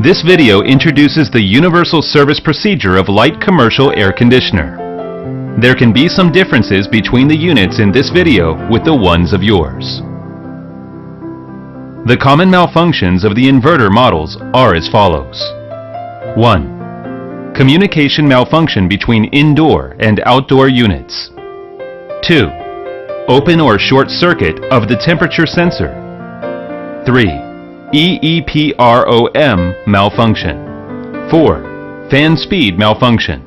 This video introduces the universal service procedure of light commercial air conditioner. There can be some differences between the units in this video with the ones of yours. The common malfunctions of the inverter models are as follows. 1. Communication malfunction between indoor and outdoor units. 2. Open or short circuit of the temperature sensor. 3. EEPROM malfunction. 4. Fan speed malfunction.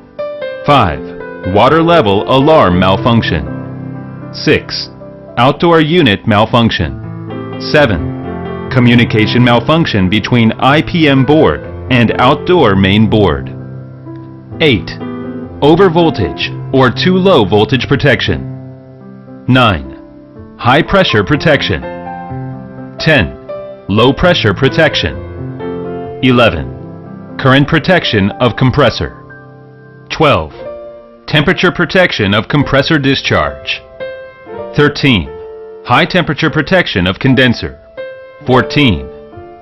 5. Water level alarm malfunction. 6. Outdoor unit malfunction. 7. Communication malfunction between IPM board and outdoor main board. 8. Overvoltage or too low voltage protection. 9. High pressure protection. 10. Low pressure protection. 11. Current protection of compressor. 12. Temperature protection of compressor discharge. 13. High temperature protection of condenser. 14.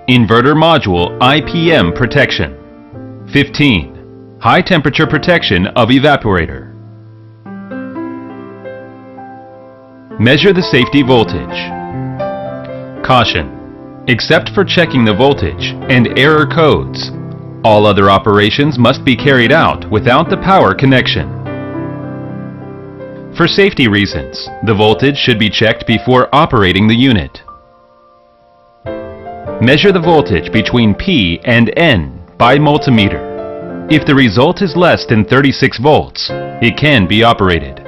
Inverter module IPM protection. 15. High temperature protection of evaporator. Measure the safety voltage. Caution. Except for checking the voltage and error codes, all other operations must be carried out without the power connection. For safety reasons, the voltage should be checked before operating the unit. Measure the voltage between P and N by multimeter. If the result is less than 36 volts, it can be operated.